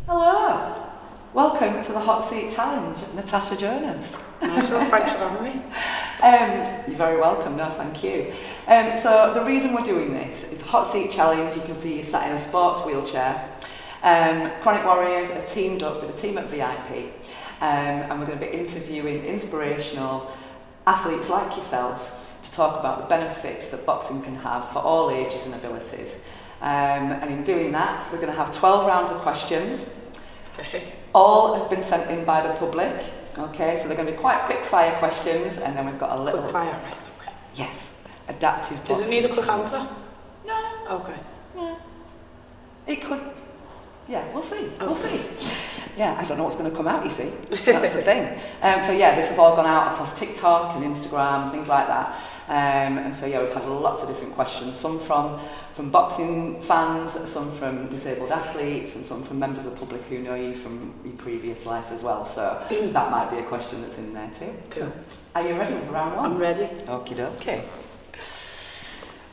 Hello, welcome to the Hot Seat Challenge, Natasha, Jonas. Nice one, thanks for having me. You're very welcome, no thank you. So the reason we're doing this is a Hot Seat Challenge. You can see you sat in a sports wheelchair. Kronik Warriors have teamed up with a team at VIP, and we're going to be interviewing inspirational athletes like yourself to talk about the benefits that boxing can have for all ages and abilities. And in doing that, we're going to have 12 rounds of questions. Okay. All have been sent in by the public. Okay, so they're going to be quite quick fire questions, and then we've got a little... Quick fire, right, okay. Yes, adaptive boxing. Does it need a quick answer? No. Okay. Yeah. It could... Yeah, we'll see. Okay. We'll see. Yeah, I don't know what's going to come out, you see. That's the thing. So yeah, this have all gone out across TikTok and Instagram, things like that. And so yeah, we've had lots of different questions, some from boxing fans, some from disabled athletes, and some from members of the public who know you from your previous life as well. So that might be a question that's in there too. Cool. So, are you ready for round one? I'm ready. Okie dokie.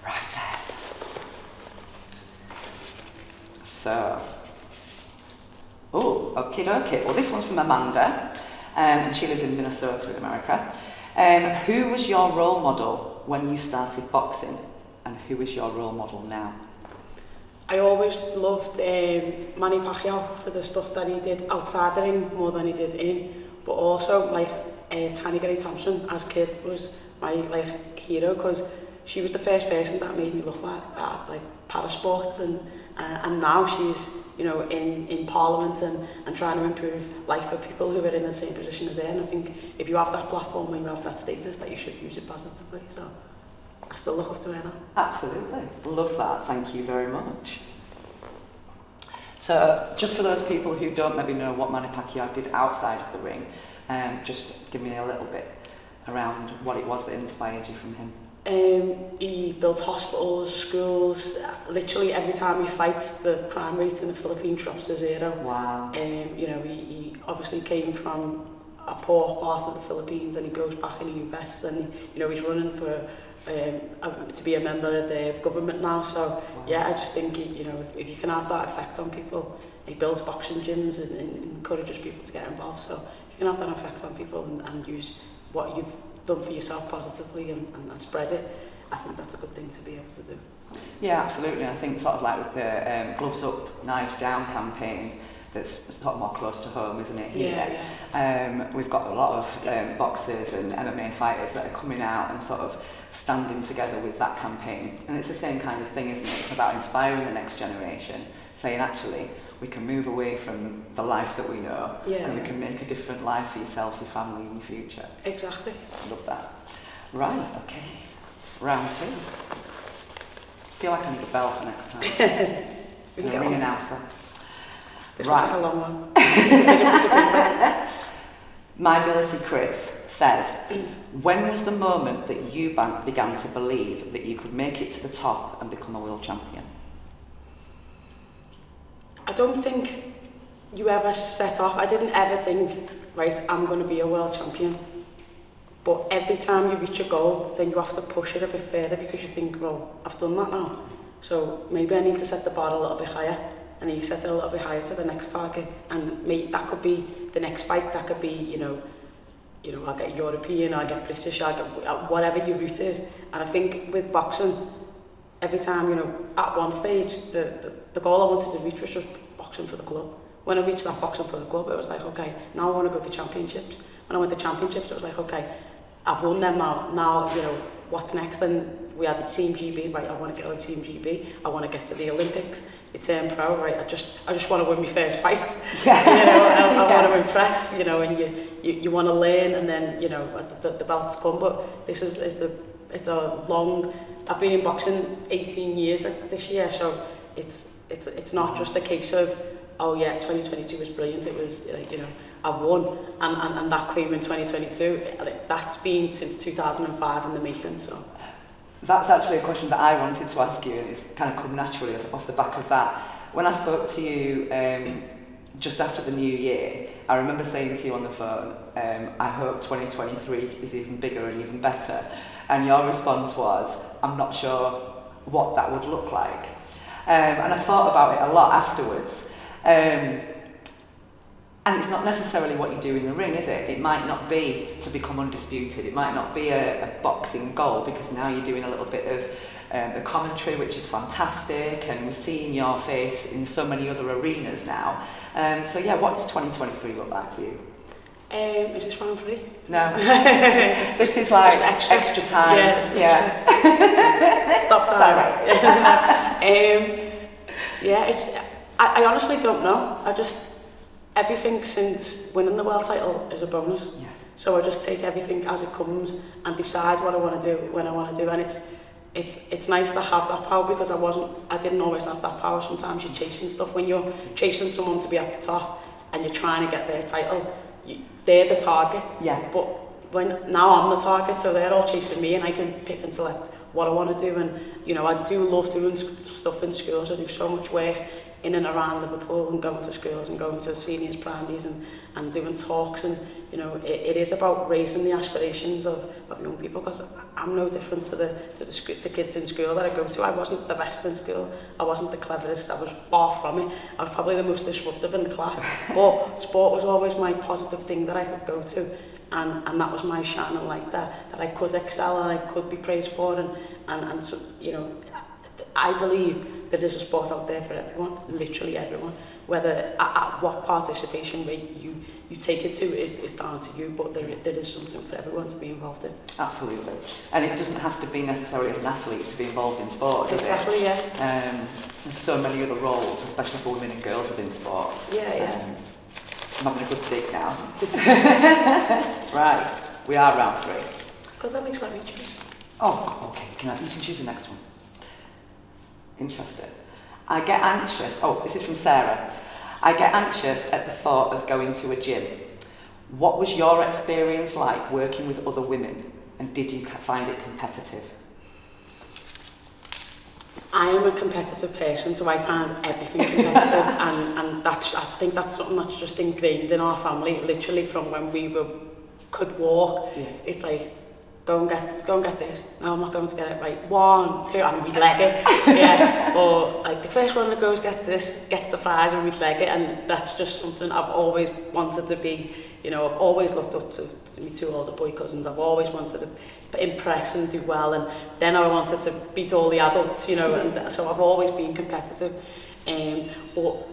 Right then. So, okie dokie. Well, this one's from Amanda, and she lives in Minnesota in America. Who was your role model when you started boxing, and who is your role model now? I always loved Manny Pacquiao for the stuff that he did outside the ring more than he did in, but also like Tanya Gray Thompson as a kid was my like hero, because she was the first person that made me look like parasport, and now she's, you know, in Parliament and trying to improve life for people who are in the same position as her. And I think if you have that platform and you have that status, that you should use it positively. So I still look up to her now. Absolutely, love that. Thank you very much. So, just for those people who don't maybe know what Manny Pacquiao did outside of the ring, just give me a little bit around what it was that inspired you from him. He built hospitals, schools. Literally every time he fights, the crime rate in the Philippines drops to zero. Wow. You know, he obviously came from a poor part of the Philippines, and he goes back and he invests, and you know, he's running for to be a member of the government now. So wow. Yeah, I just think you know, if you can have that effect on people, he builds boxing gyms and encourages people to get involved. So you can have that effect on people and use what you've done for yourself positively and spread it. I think that's a good thing to be able to do. Yeah, absolutely. I think sort of like with the Gloves Up, Knives Down campaign, that's sort of more close to home, isn't it? Yeah. We've got a lot of boxers and MMA fighters that are coming out and sort of standing together with that campaign. And it's the same kind of thing, isn't it? It's about inspiring the next generation, saying actually, we can move away from the life that we know, and we can make a different life for yourself, your family, and your future. Exactly. I love that. Right, okay. Round two. I feel like I need a bell for next time. We can ring announcer. This looks like a long one. My Ability Chris says, when was the moment that you began to believe that you could make it to the top and become a world champion? I don't think you ever set off. I didn't ever think, right, I'm going to be a world champion. But every time you reach a goal, then you have to push it a bit further, because you think, well, I've done that now. So maybe I need to set the bar a little bit higher. And you set it a little bit higher to the next target. And maybe that could be the next fight. That could be, you know, I'll get European, I'll get British, I'll get whatever your route is. And I think with boxing, every time, you know, at one stage, the goal I wanted to reach was just boxing for the club. When I reached that boxing for the club, it was like, okay, now I want to go to the championships. When I went to championships, it was like, okay, I've won them now. Now, you know, what's next? Then we had the Team GB, right? I want to get on Team GB. I want to get to the Olympics. You turn pro, right? I just want to win my first fight. Yeah. You know, I want to impress. You know, and you want to learn, and then you know the belts come. But this is it's a long. I've been in boxing 18 years this year, so it's not just a case of, oh yeah, 2022 was brilliant. It was you know, I've won, and that came in 2022. That's been since 2005 in the making. So that's actually a question that I wanted to ask you, and it's kind of come naturally off the back of that. When I spoke to you just after the new year, I remember saying to you on the phone, I hope 2023 is even bigger and even better. And your response was, I'm not sure what that would look like. And I thought about it a lot afterwards. And it's not necessarily what you do in the ring, is it? It might not be to become undisputed. It might not be a boxing goal, because now you're doing a little bit of the commentary, which is fantastic, and we're seeing your face in so many other arenas now. So yeah, what does 2023 look like for you? Is this round 3? No. This is like extra time. Yeah. Stop time. Yeah, I honestly don't know. Everything since winning the world title is a bonus. Yeah. So I just take everything as it comes and decide what I want to do when I want to do. And it's nice to have that power, because I didn't always have that power. Sometimes you're chasing stuff. When you're chasing someone to be at the top and you're trying to get their title, they're the target. Yeah. But now I'm the target, so they're all chasing me, and I can pick and select what I want to do. And you know, I do love doing stuff in schools. I do so much work in and around Liverpool, and going to schools and going to seniors, primaries, and doing talks. And you know, it is about raising the aspirations of young people, because I'm no different to the kids in school that I go to. I wasn't the best in school. I wasn't the cleverest. I was far from it. I was probably the most disruptive in the class. But sport was always my positive thing that I could go to, and that was my shining light, that I could excel and I could be praised for, and so, you know, I believe there is a sport out there for everyone, literally everyone. Whether at what participation rate you take it to is down to you, but there is something for everyone to be involved in. Absolutely. And it doesn't have to be necessary as an athlete to be involved in sport, does exactly, it? Yeah. There's so many other roles, especially for women and girls within sport. Yeah. I'm having a good dig now. Right, we are round 3. God, that makes like me choose. Oh, okay, you can choose the next one. Interesting. I get anxious. Oh, this is from Sarah. I get anxious at the thought of going to a gym. What was your experience like working with other women, and did you find it competitive? I am a competitive person, so I find everything competitive, and I think that's something that's just ingrained in our family, literally from when we could walk. Yeah. It's like, go and get this. No, I'm not going to get it. Right, 1, 2, and we'd leg it. Yeah. Or like the first one that goes gets the prize, and we'd leg it. And that's just something I've always wanted to be. You know, I've always looked up to my 2 older boy cousins. I've always wanted to impress and do well, and then I wanted to beat all the adults. You know, and so I've always been competitive. But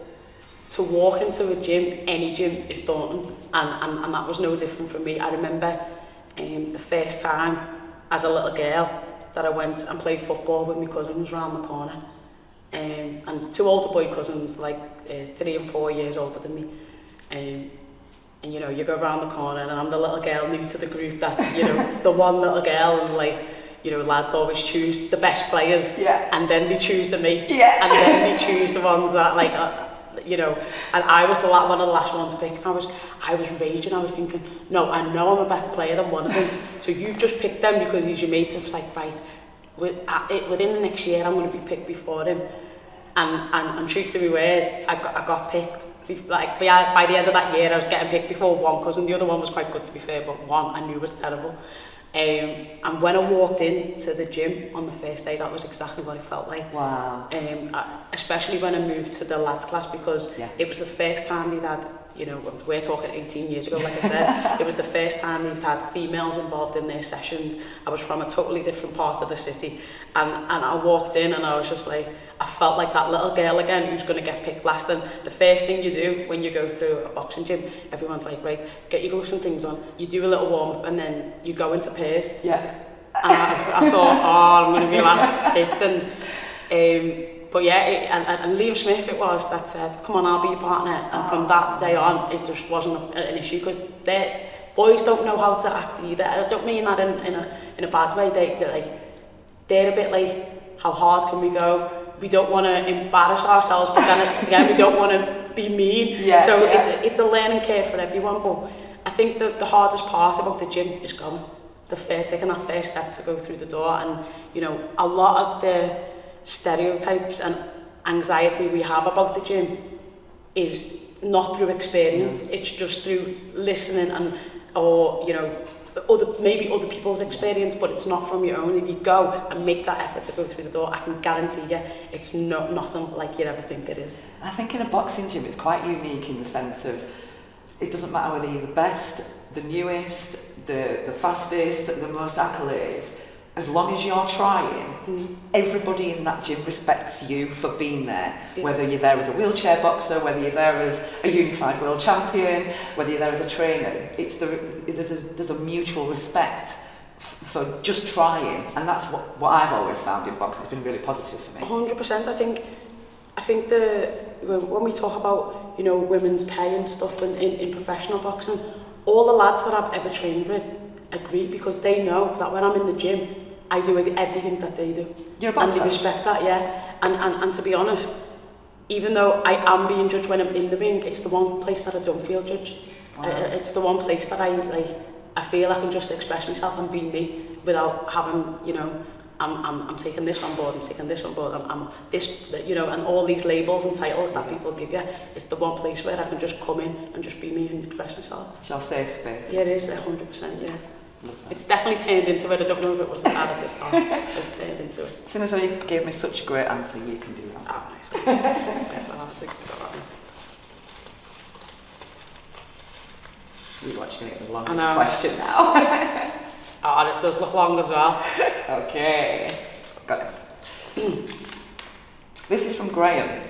to walk into a gym, any gym, is daunting, and that was no different for me. I remember the first time as a little girl that I went and played football with my cousins round the corner, and 2 older boy cousins, like 3 and 4 years older than me, and you know, you go round the corner and I'm the little girl new to the group, that, you know, the one little girl, and like, you know, lads always choose the best players, and then they choose the mates, and then they choose the ones that like you know, and I was one of the last ones to pick. I was raging. I was thinking, no, I know I'm a better player than one of them. So you've just picked them because he's your mate. It was like, right, within the next year, I'm going to be picked before him. And true to my word, I got picked. Like by the end of that year, I was getting picked before one cousin. The other one was quite good, to be fair, but one I knew was terrible. And when I walked into the gym on the first day, that was exactly what it felt like. Wow. Especially when I moved to the lads class, because it was the first time we'd had, you know, we're talking 18 years ago, like I said, it was the first time we'd had females involved in their sessions. I was from a totally different part of the city, and I walked in and I was just like, I felt like that little girl again who's going to get picked last. And the first thing you do when you go to a boxing gym, everyone's like, right, get your gloves and things on, you do a little warm up, and then you go into pairs. Yeah. And I thought, oh, I'm going to be last picked. And but yeah, and Liam Smith it was that said, come on, I'll be your partner. And from that day on, it just wasn't an issue, because boys don't know how to act either. I don't mean that in a bad way. They're a bit like, how hard can we go? We don't want to embarrass ourselves, but then again, we don't want to be mean. It's a learning curve for everyone. But I think the hardest part about the gym is going. Taking that first step to go through the door. And you know, a lot of the stereotypes and anxiety we have about the gym is not through experience. It's just through listening or you know, maybe other people's experience, but it's not from your own. If you go and make that effort to go through the door, I can guarantee you it's nothing like you'd ever think it is. I think in a boxing gym it's quite unique in the sense of it doesn't matter whether you're the best, the newest, the fastest, the most accolades. As long as you're trying, everybody in that gym respects you for being there. Yeah. Whether you're there as a wheelchair boxer, whether you're there as a unified world champion, whether you're there as a trainer, there's a mutual respect for just trying, and that's what I've always found in boxing. It's been really positive for me. 100%. I think when we talk about women's pay and stuff in professional boxing, all the lads that I've ever trained with agree, because they know that when I'm in the gym, I do everything that they do. You're a boxer. And they respect that, yeah. And to be honest, even though I am being judged when I'm in the ring, it's the one place that I don't feel judged. Wow. It's the one place that I feel I can just express myself and be me without having, I'm taking this on board, I'm taking this on board, I'm this, and all these labels and titles that people give you. It's the one place where I can just come in and just be me and express myself. It's your safe space. Yeah, it is, 100%, yeah. It's definitely turned into it. I don't know if it was that at the start, but it's turned into it. As soon as you gave me such a great answer, you can do that. Oh, nice. That's a hard thing to go on. You're watching it the longest question now. Oh, it does look long as well. Okay, got it. This is from Graham.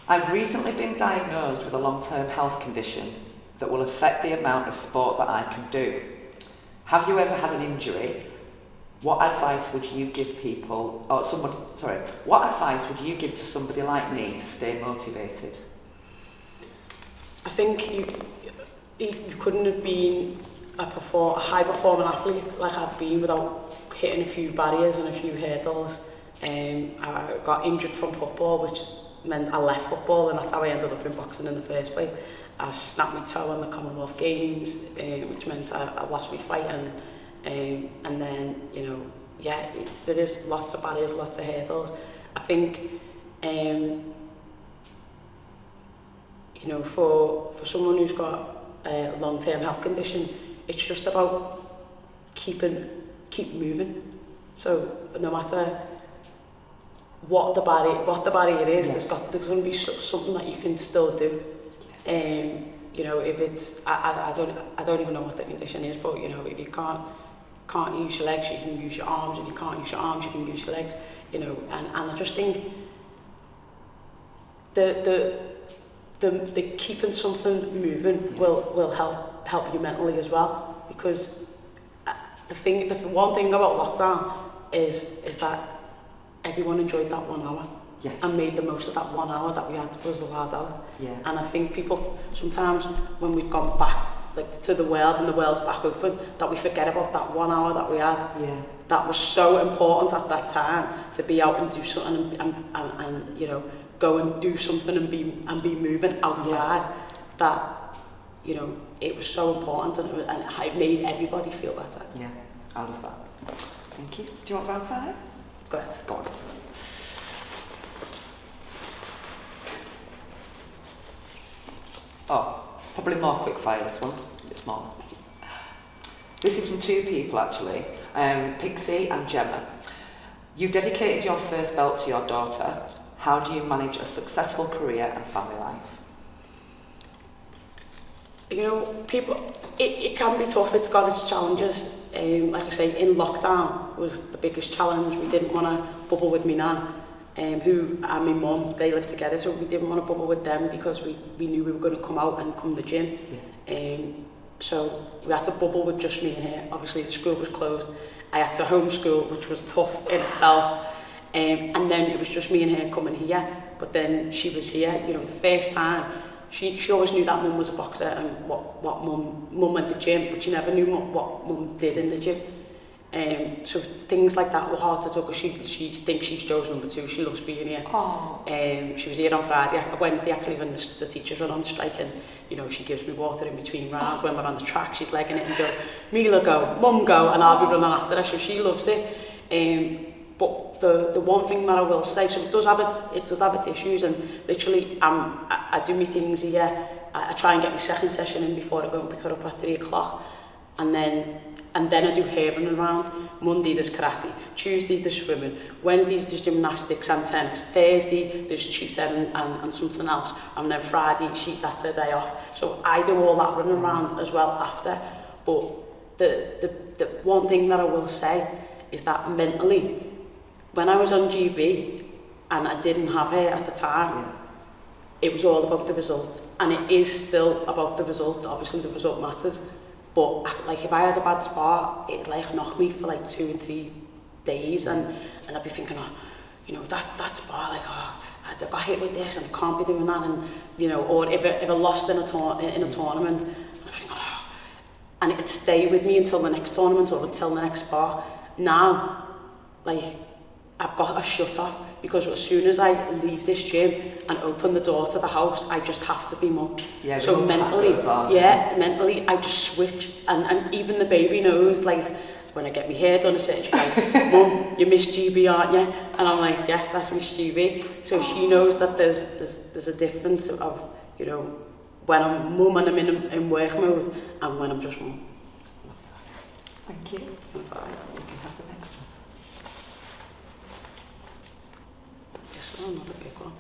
I've recently been diagnosed with a long-term health condition that will affect the amount of sport that I can do. Have you ever had an injury? What advice would you give people, what advice would you give to somebody like me to stay motivated? I think you couldn't have been a high-performing athlete like I've been without hitting a few barriers and a few hurdles. I got injured from football, which meant I left football, and that's how I ended up in boxing in the first place. I snapped my toe in the Commonwealth Games, which meant I lost my fight, and then there is lots of barriers, lots of hurdles. I think for someone who's got a long-term health condition, it's just about keep moving. So no matter what the barrier is, there's going to be something that you can still do. If it's I don't even know what the condition is, but if you can't use your legs, you can use your arms. If you can't use your arms, you can use your legs. And I just think the keeping something moving will help you mentally as well, because the one thing about lockdown is that everyone enjoyed that 1 hour. Yeah. And made the most of that 1 hour that we was allowed out. Yeah. And I think people sometimes, when we've gone back to the world and the world's back open, that we forget about that 1 hour that we had. Yeah. That was so important at that time, to be out and do something and go and do something and be moving outside. Yeah. That it was so important, and it made everybody feel better. Yeah, I love that. Thank you. Do you want round 5? Go ahead. Go on. Oh, probably more quick fire this one. It's more. This is from 2 people actually, Pixie and Gemma. You've dedicated your first belt to your daughter. How do you manage a successful career and family life? It can be tough. It's got its challenges. Like I say, in lockdown was the biggest challenge. We didn't want to bubble with me nan, who and my mum, they live together, so we didn't want to bubble with them because we knew we were going to come out and come to the gym. Yeah. So we had to bubble with just me and her. Obviously the school was closed. I had to homeschool, which was tough in itself. And then it was just me and her coming here. But then she was here, the first time. She always knew that mum was a boxer and what mum went to the gym, but she never knew what mum did in the gym. So things like that were hard to do, because she thinks she's Joe's number 2. She loves being here. She was here on Wednesday actually, when the teachers were on strike, and she gives me water in between rounds. When we're on the track, she's legging it and go, Mila go, Mum go, and I'll be running after her. So she loves it. But the one thing that I will say, so it does have its issues, and literally I do my things here. I try and get my second session in before I go and pick her up at 3 o'clock. and then I do hairing around. Monday there's karate, Tuesday there's swimming, Wednesday there's gymnastics and tennis, Thursday there's tutoring and something else, and then Friday that's a day off. So I do all that running around as well after. But the one thing that I will say is that mentally, when I was on GB and I didn't have hair at the time, it was all about the result, and it is still about the result. Obviously the result matters. But like if I had a bad spot, it'd like knock me for like 2 or 3 days, and I'd be thinking, oh, you know, that spot, like, oh, I got hit with this and I can't be doing that, and you know, or if I lost in a tournament, and I'm thinking, oh, and it'd stay with me until the next tournament or until the next spot. Now, like, I've got a shut off, because as soon as I leave this gym and open the door to the house, I just have to be mum. Yeah, so mentally, mentally, I just switch, and even the baby knows, like, when I get my hair done, she's like, Mum, you Miss GB, aren't you? And I'm like, yes, that's Miss GB. So she knows that there's a difference of, you know, when I'm mum and I'm in work mode, and when I'm just mum. Thank you. That's all right. You can have the next one. Yes, another big one.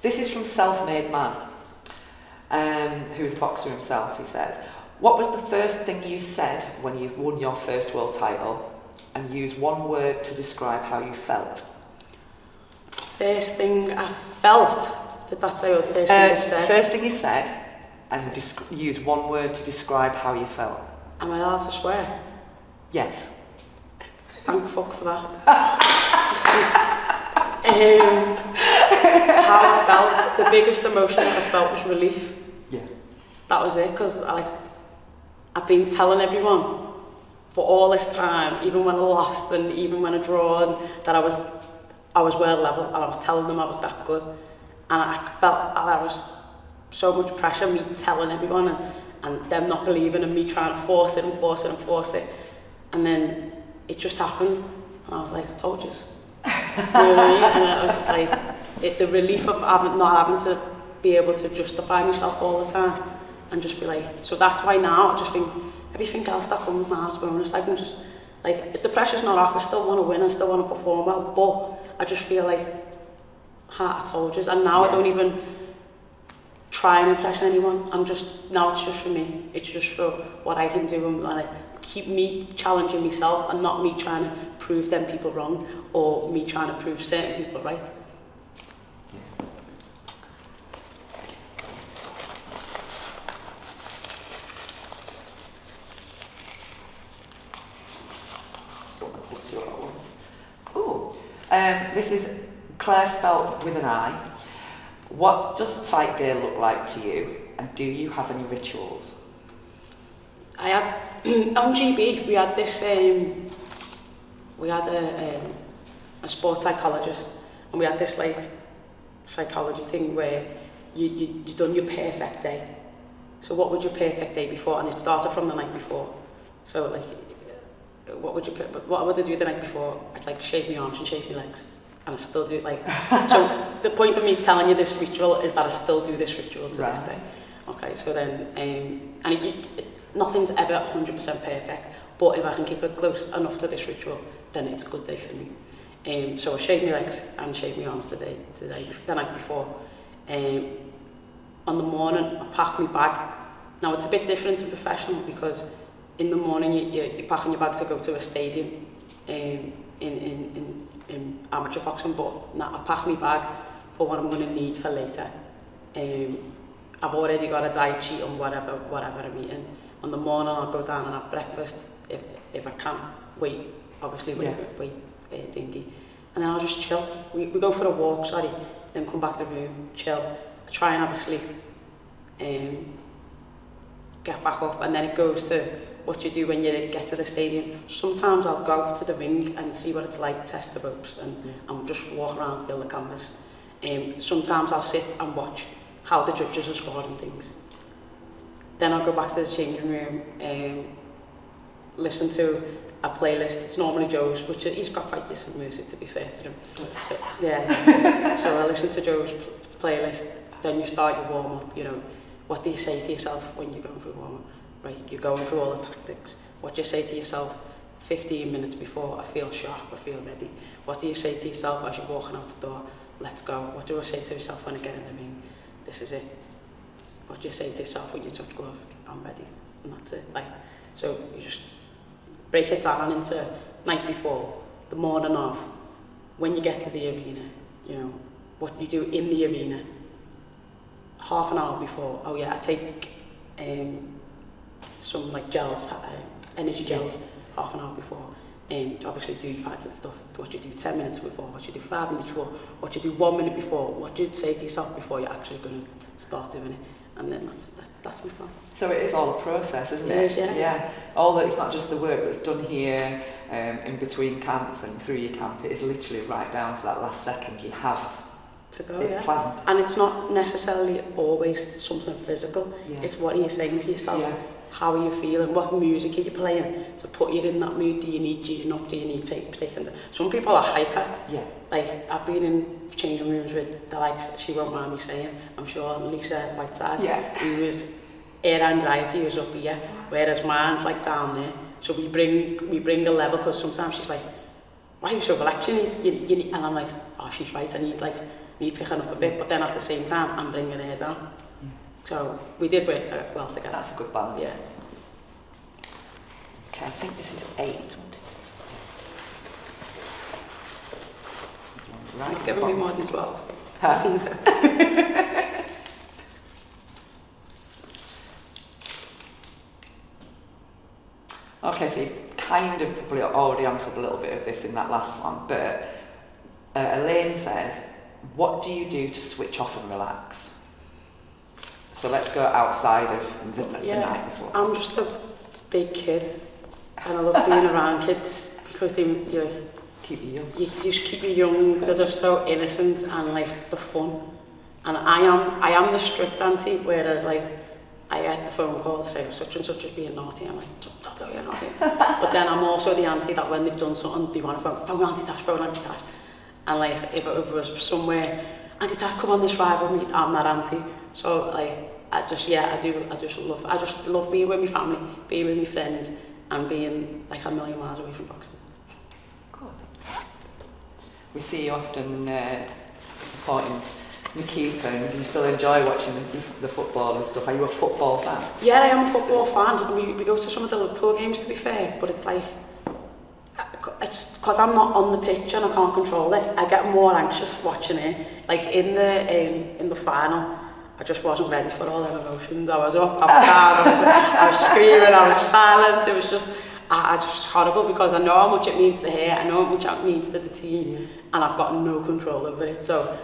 This is from Self-Made Man, who is a boxer himself. He says, what was the first thing you said when you won your first world title? And use one word to describe how you felt. First thing I felt? Did that say what the first thing I said? First thing you said, and use one word to describe how you felt. Am I allowed to swear? Yes. Thank fuck for that. How I felt, the biggest emotion that I felt was relief. Yeah. That was it, because I've been telling everyone for all this time, even when I lost and even when I drawn, that I was world level, and I was telling them I was that good. And I felt that there was so much pressure, me telling everyone, and them not believing, and me trying to force it. And then it just happened, and I was like, I told you. You know what I mean? And I was just like, the relief of not having to be able to justify myself all the time, and just be like, so that's why now I just think everything else that comes now is bonus. I can just, like, the pressure's not off, I still want to win, I still want to perform well, but I just feel like, I told you. And now I don't even try and impress anyone. Now it's just for me. It's just for what I can do, and like, keep me challenging myself, and not me trying to prove them people wrong, or me trying to prove certain people right. This is Claire, spelled with an I. What does fight day look like to you, and do you have any rituals? I had on GB we had this we had a sports psychologist, and we had this like psychology thing where you done your perfect day. So what would your perfect day before? And it started from the night before. So like, what would I do the night before? I'd like shave my arms and shave my legs, and I still do it like. So the point of me telling you this ritual is that I still do this ritual to this day. Okay, so then and nothing's ever 100% perfect, but if I can keep it close enough to this ritual, then it's a good day for me. So I shave my legs and shave my arms the night before. On the morning, I pack my bag. Now it's a bit different to professional, because in the morning you're packing your bag to go to a stadium in amateur boxing, but now I pack my bag for what I'm going to need for later. I've already got a diet sheet on whatever I'm eating. On the morning I'll go down and have breakfast if I can wait, obviously wait thingy. And then I'll just chill. We go for a walk, then come back to the room, chill, try and have a sleep, get back up, and then it goes to what you do when you get to the stadium. Sometimes I'll go to the ring and see what it's like, test the ropes, and just walk around, feel the canvas. Sometimes I'll sit and watch how the judges are scoring things. Then I'll go back to the changing room, listen to a playlist. It's normally Joe's, which he's got quite decent music, to be fair to him. So, yeah. So I listen to Joe's playlist, then you start your warm-up, you know, what do you say to yourself when you're going through warm-up? Right, you're going through all the tactics. What do you say to yourself 15 minutes before? I feel sharp, I feel ready. What do you say to yourself as you're walking out the door? Let's go. What do I say to myself when I get in the ring? This is it. What do you say to yourself when you touch glove? I'm ready. And that's it. Like, so you just break it down into night before, the morning of, when you get to the arena, you know, what you do in the arena. Half an hour before, oh yeah, I take some like gels, energy gels, half an hour before. To obviously do pads and stuff. What you do 10 minutes before, what you do 5 minutes before, what you do 1 minute before, what you'd say to yourself before you're actually going to start doing it. And then that's my plan. So it is all a process, isn't it? It is, yeah. Yeah. All that, it's not just the work that's done here in between camps and through your camp. It is literally right down to that last second you have to go, it planned. And it's not necessarily always something physical. Yeah. It's what are you saying to yourself? Yeah. How are you feeling? What music are you playing to put you in that mood? Do you need G'ing up? Do you need taking the... Some people are hyper. Yeah. Like, I've been in changing rooms with the likes, she won't mind me saying, I'm sure Lisa Whiteside, yeah. who was, her anxiety was up here, whereas mine's like down there. So we bring a level, because sometimes she's like, why are you so relaxed? You need, and I'm like, oh, she's right, I need picking up a bit, but then at the same time, I'm bringing her down. So we did work well together. That's a good balance. Yeah. Okay, I think this is 8. Right. Not giving me more than 12. Huh? Okay, so you kind of probably already answered a little bit of this in that last one, but Elaine says, what do you do to switch off and relax? So let's go outside of the night before. I'm just a big kid, and I love being around kids because they keep you young. You just keep you young. They're just so innocent and like the fun. And I am the strict auntie, whereas like I get the phone call to say such and such is being naughty. I'm like, stop being naughty. But then I'm also the auntie that when they've done something, they want to phone Auntie Tash. And like if it was somewhere, Auntie Tash, come on this ride with me. I'm that auntie. So like I just love being with my family, being with my friends, and being like a million miles away from boxing. Good. We see you often supporting Nikita, and do you still enjoy watching the football and stuff? Are you a football fan? Yeah, I am a football fan. We go to some of the Liverpool games, to be fair, but it's like, it's because I'm not on the pitch and I can't control it. I get more anxious watching it. Like in the final, I just wasn't ready for all them emotions. I was up, I was down, I was screaming, I was silent. It was just, just horrible because I know how much it means to her, I know how much it means to the team, and I've got no control over it. So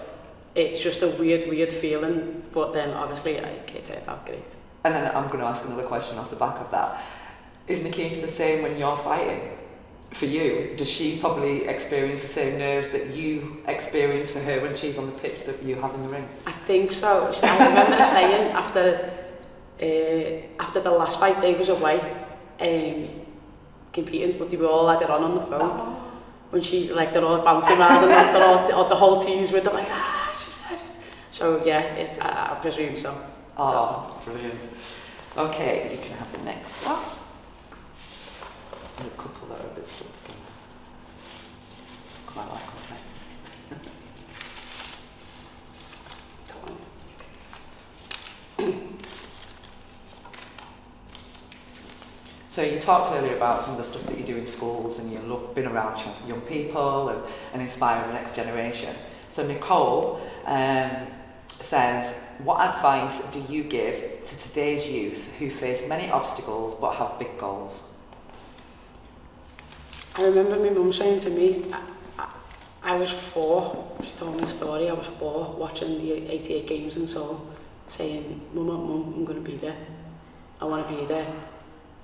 it's just a weird feeling. But then obviously it turned out great. And then I'm going to ask another question off the back of that. Is Nikita the same when you're fighting? For you, does she probably experience the same nerves that you experience for her when she's on the pitch that you have in the ring? I think so. I remember saying after the last fight, they was away competing, but they were all had it on the phone. Oh. When she's like, they're all bouncing around and they're all, the whole team's with them like, she said. So yeah, I presume so. Oh, brilliant. Okay, you can have the next one. And a couple that are a bit stuck together. Quite like confetti. So you talked earlier about some of the stuff that you do in schools, and you love being around young people and inspiring the next generation. So Nicole says, what advice do you give to today's youth who face many obstacles but have big goals? I remember my mum saying to me, I was 4, she told me a story, I was 4 watching the 88 games and so saying, Mum, I'm going to be there. I want to be there.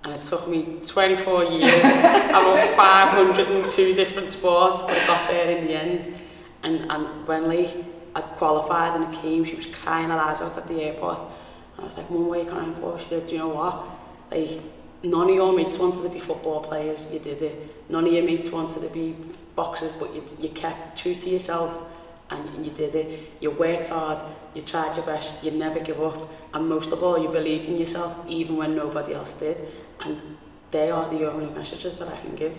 And it took me 24 years, I won 502 different sports, but I got there in the end. And when Lee had qualified and it came, she was crying her eyes out at the airport. And I was like, Mum, what are you crying for? She said, do you know what? Like, none of your mates wanted to be football players, you did it. None of your mates wanted to be boxers, but you kept true to yourself and you did it. You worked hard, you tried your best, you never give up, and most of all, you believed in yourself even when nobody else did. And they are the only messages that I can give.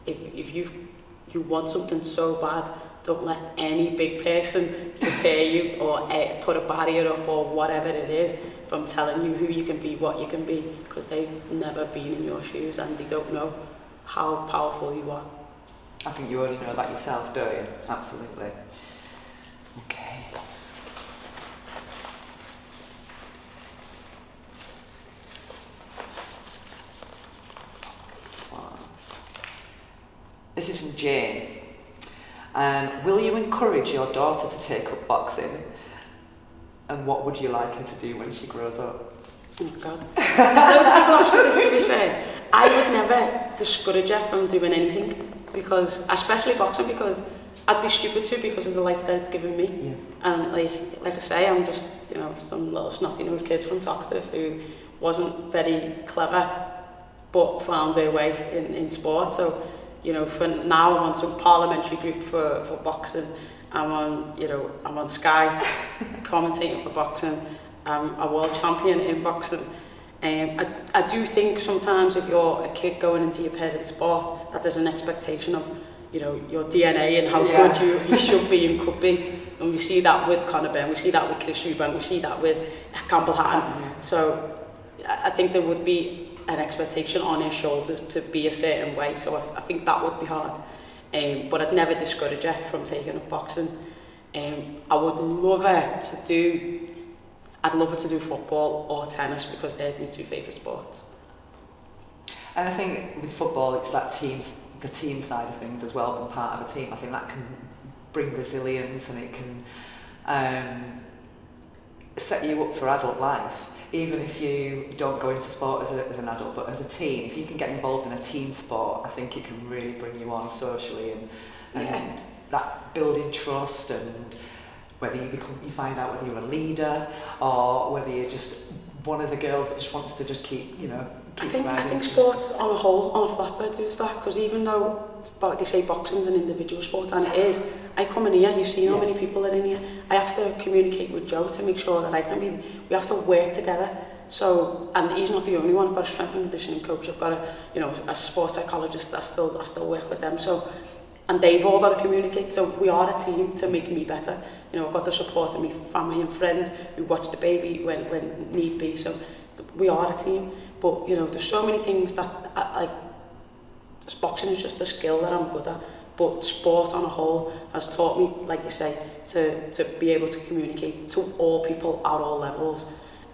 If you want something so bad, don't let any big person deter you or put a barrier up or whatever it is from telling you who you can be, what you can be, because they've never been in your shoes and they don't know how powerful you are. I think you only know that yourself, don't you? Absolutely. Okay. This is from Jane. Will you encourage your daughter to take up boxing? And what would you like her to do when she grows up? Oh God. Loads of people ask me this, to be fair. I would never discourage her from doing anything, because, especially boxing, because I'd be stupid to, because of the life that it's given me. Yeah. And like I say, I'm just, you know, some little snotty-nosed kid from Toxteth who wasn't very clever, but found her way in sport. So, you know, for now I'm on some parliamentary group for boxing. I'm on Sky commentating for boxing. I'm a world champion in boxing. I do think sometimes if you're a kid going into your parents' sport, that there's an expectation of, you know, your DNA and how good you should be and could be. And we see that with Conor Ben, we see that with Chris Eubank, we see that with Campbell Hatton. So I think there would be an expectation on his shoulders to be a certain way. So I think that would be hard. But I'd never discourage her from taking up boxing. I would love her to do football or tennis, because they're my two favourite sports. And I think with football, it's that the team side of things as well, being part of a team. I think that can bring resilience, and it can set you up for adult life. Even if you don't go into sport as an adult, but as a teen, if you can get involved in a team sport, I think it can really bring you on socially, and that building trust, and whether you find out whether you're a leader or whether you're just one of the girls that just wants to just keep I think sports on a whole, on a flatbed, does that, because even though they say boxing's an individual sport, and it is, I come in here, you see how many people are in here. I have to communicate with Joe to make sure that I can be. We have to work together. So, and he's not the only one. I've got a strength and conditioning coach. I've got a sports psychologist. I still work with them. So, and they've all got to communicate. So we are a team to make me better. You know, I've got the support of my family and friends who watch the baby when need be. So we are a team. But you know, there's so many things that boxing is just a skill that I'm good at. But sport on a whole has taught me, like you say, to be able to communicate to all people at all levels.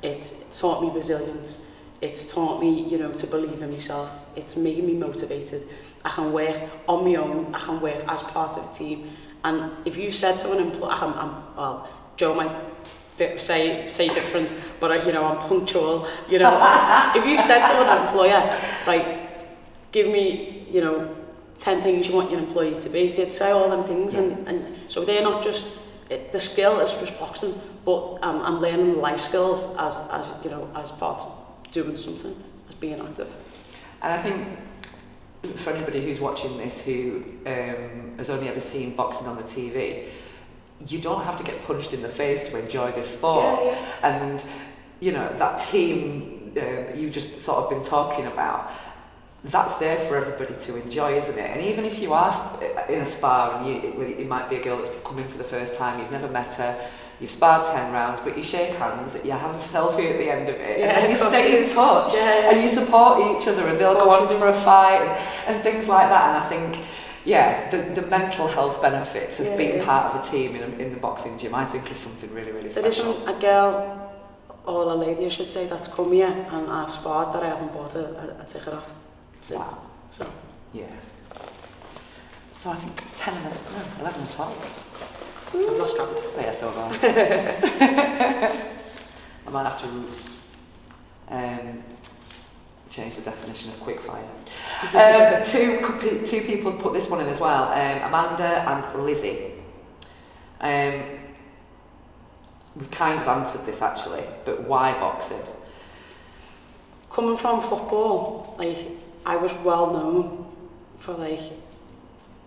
It's taught me resilience. It's taught me, to believe in myself. It's made me motivated. I can work on my own. I can work as part of a team. And if you said to an employer, Joe might say different, but I'm punctual. If you said to an employer, like, give me, 10 things you want your employee to be, they'd say all them things, and so they're not just, the skill is just boxing, but I'm learning life skills as part of doing something, as being active. And I think for anybody who's watching this who has only ever seen boxing on the TV, you don't have to get punched in the face to enjoy this sport. And that team you've just sort of been talking about, that's there for everybody to enjoy, isn't it? And even if you are in a spar and it might be a girl that's come in for the first time, you've never met her, you've sparred 10 rounds, but you shake hands, you have a selfie at the end of it, and then you stay in touch, and you support each other, and they'll go on for a fight, and things like that. And I think, the mental health benefits of being part of a team in the boxing gym, I think is something really, really special. There isn't a girl, or a lady I should say, that's come here and I've sparred that I haven't bought a ticket off. Wow. So. Yeah. So I think 11 and 12. I've lost count. Oh yeah, so have I. I might have to change the definition of quickfire. Two people put this one in as well, Amanda and Lizzie. We've kind of answered this actually, but why boxing? Coming from football, I was well known for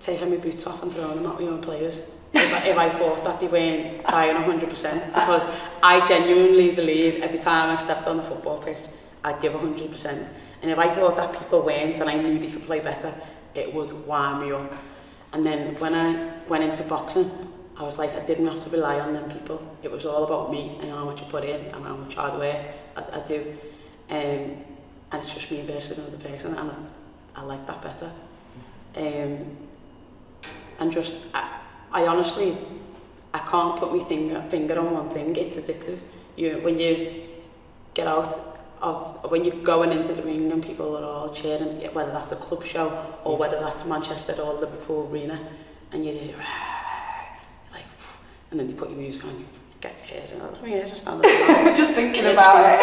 taking my boots off and throwing them at my own players. if I thought that they weren't trying 100%, because I genuinely believe every time I stepped on the football pitch, I'd give 100%. And if I thought that people weren't and I knew they could play better, it would wind me up. And then when I went into boxing, I was like, I didn't have to rely on them people. It was all about me and how much I put in and how much hard work I do. And it's just me versus another person, and I like that better. And just, I honestly, I can't put my finger on one thing. It's addictive. When you get out of, when you're going into the ring and people are all cheering, whether that's a club show or whether that's Manchester or Liverpool Arena, and you're like, and then they put your music on, you get your hairs, and my hairs just stand up. Just thinking about it.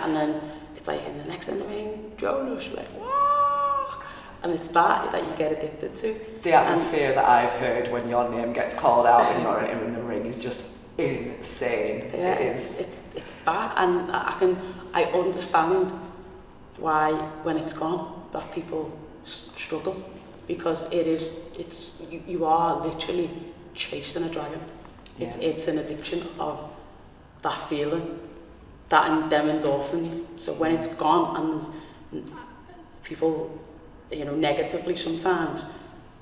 And then it's like, in the next in the ring, Jonas, like, whoa! And it's that you get addicted to. The atmosphere that I've heard when your name gets called out and you're in the ring is just insane. Yeah, it's that, and I understand why when it's gone that people struggle, because you are literally chasing a dragon. Yeah. It's an addiction of that feeling, that and them endorphins. So when it's gone, and people, negatively sometimes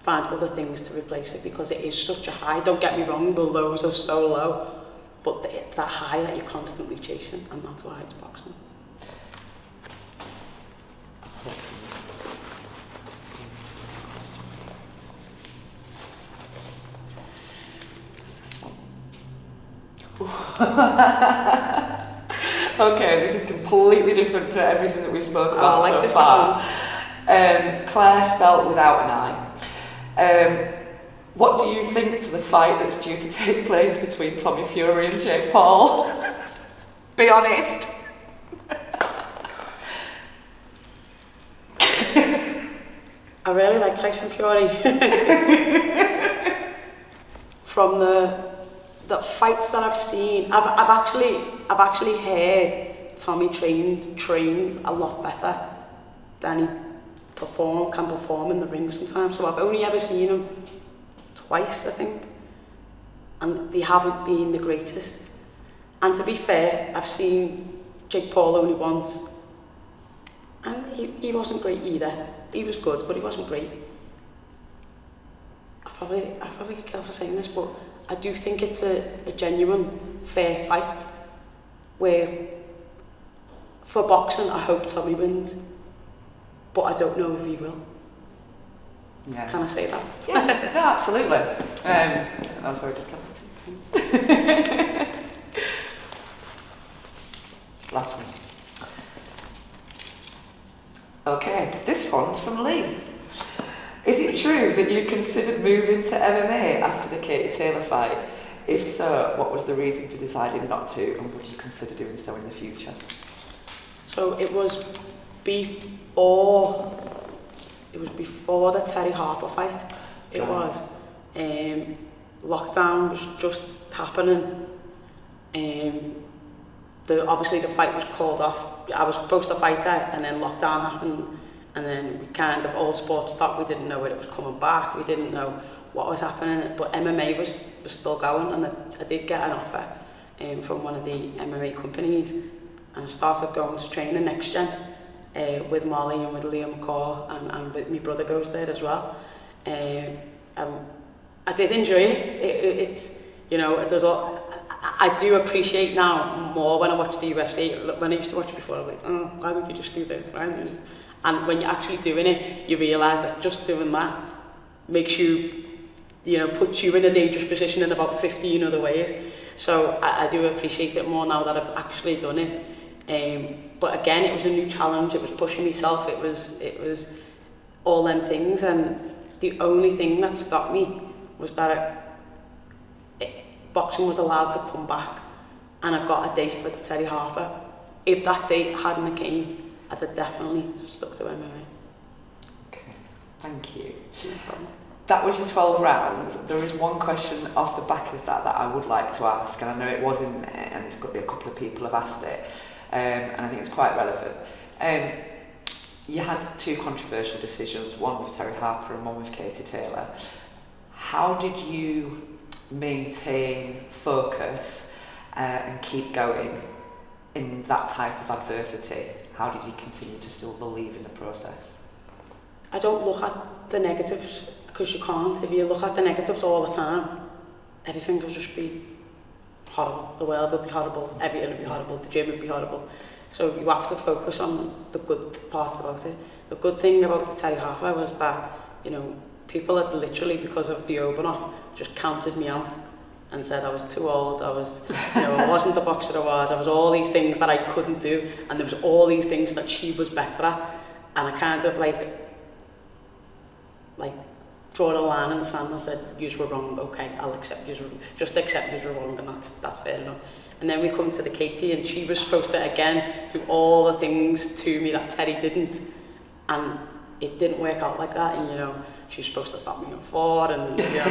find other things to replace it, because it is such a high. Don't get me wrong, the lows are so low, but that high that you're constantly chasing, and that's why it's boxing. Okay, this is completely different to everything that we've spoken about so far. Claire, spelt without an I. What do you think to the fight that's due to take place between Tommy Fury and Jake Paul? Be honest. I really like Tyson Fury. From the fights that I've seen, I've actually heard Tommy trains a lot better than he can perform in the ring sometimes. So I've only ever seen him twice, I think, and they haven't been the greatest. And to be fair, I've seen Jake Paul only once, and he wasn't great either. He was good, but he wasn't great. I probably get killed for saying this, but I do think it's a genuine, fair fight, where for boxing I hope Tommy wins, but I don't know if he will. Yeah. Can I say that? Yeah, no, absolutely. That was very diplomatic. Last one. Okay, this one's from Lee. Is it true that you considered moving to MMA after the Katie Taylor fight? If so, what was the reason for deciding not to, and would you consider doing so in the future? So it was before the Terry Harper fight. It was. Lockdown was just happening. Obviously the fight was called off. I was supposed to fight her, and then lockdown happened, and then we kind of all sports stopped. We didn't know when it was coming back. We didn't know what was happening, but MMA was still going, and I did get an offer from one of the MMA companies, and I started going to training Next Gen with Molly and with Liam McCaw, and with my brother goes there as well. I did enjoy it. There's all. I do appreciate now more when I watch the UFC. When I used to watch it before, I'm like, oh, why don't you just do this? And when you're actually doing it, you realise that just doing that makes you, puts you in a dangerous position in about 15 other ways. So I do appreciate it more now that I've actually done it. But again, it was a new challenge. It was pushing myself. It was all them things. And the only thing that stopped me was that boxing was allowed to come back, and I got a date for the Terry Harper. If that date hadn't came, I'd have definitely stuck to MMA. Okay, thank you. No problem. That was your 12 rounds. There is one question off the back of that I would like to ask, and I know it was in there, and it's got to be a couple of people have asked it, and I think it's quite relevant. You had two controversial decisions, one with Terry Harper and one with Katie Taylor. how did you maintain focus and keep going in that type of adversity? How did you continue to still believe in the process? I don't look at the negatives, because you can't. If you look at the negatives all the time, everything will just be horrible. The world will be horrible, everything will be horrible, the gym will be horrible. So you have to focus on the good part about it. The good thing about the Terry Halfway was that, you know, people had literally, because of the open-off, just counted me out and said I was too old, I was, you know, I wasn't the boxer I was all these things that I couldn't do, and there was all these things that she was better at, and I kind of like drawn a line in the sand and said, yous were wrong, okay, I'll accept yous were, just accept yous were wrong, and that's fair enough. And then we come to the Katie, and she was supposed to again do all the things to me that Terry didn't, and it didn't work out like that. And you know, she's supposed to stop me on 4, and you know,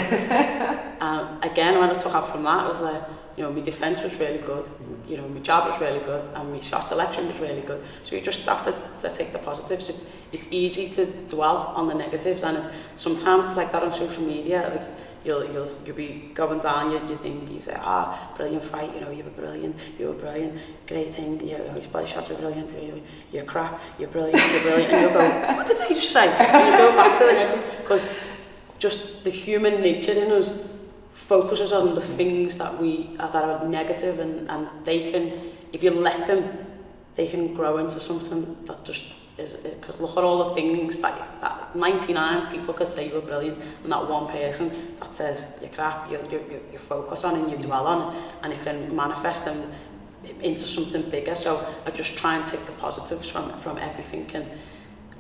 and again when I took up from that, it was like, you know, my defence was really good, you know, my jab was really good, and my shot selection was really good. So you just have to take the positives. It's easy to dwell on the negatives, and sometimes it's like that on social media. Like you'll be going down your thing, you say, brilliant fight, you know, you were brilliant, great thing, you know, your body shots were brilliant, you're crap, you're brilliant, and you'll go, what did they just say? And you go back to the negative, because just the human nature in us focuses on the things that are negative, and they can, if you let them, they can grow into something that just is, because look at all the things that 99 people could say you're brilliant, and that one person that says you're crap, you focus on and you dwell on it, and you can manifest them into something bigger. So I just try and take the positives from everything, and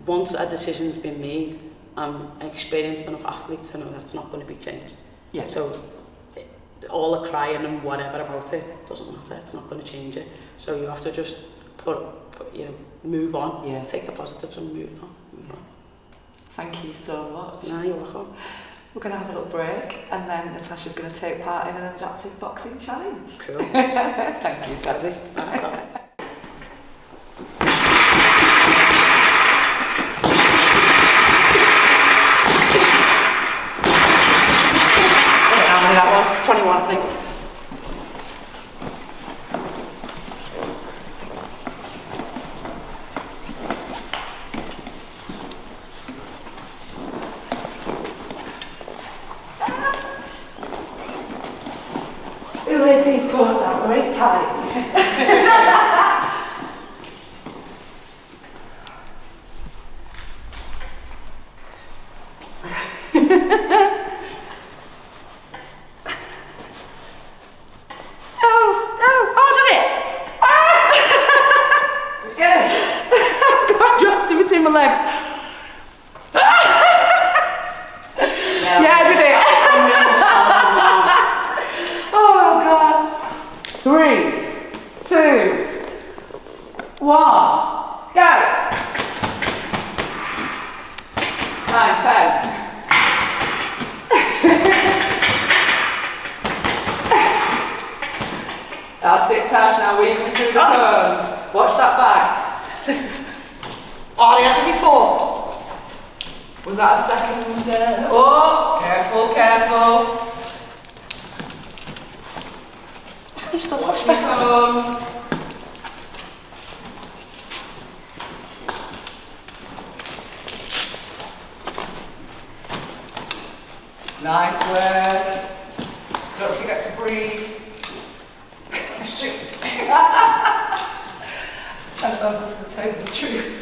once a decision's been made, I'm an experienced enough athlete to know that's not going to be changed. Yeah. So all the crying and whatever about it doesn't matter, it's not going to change it. So you have to just you know, move on, yeah. Take the positives and move on. Thank you so much. No, you're welcome. We're going to have a little break, and then Natasha's going to take part in an adaptive boxing challenge. Cool. Thank you, Teddy. How many that was? 21, I think. Who laid these cords out? They're very tight. My legs. Yeah, I did it. Oh God. 3, 2, 1, go. 9, 10. That's it, Tash. Now weaving through the cones. Watch that back. Oh, they had to be 4. Was that a second? Oh, careful, careful. Watch the cones. Nice work. Don't forget to breathe. And over to the table of truth.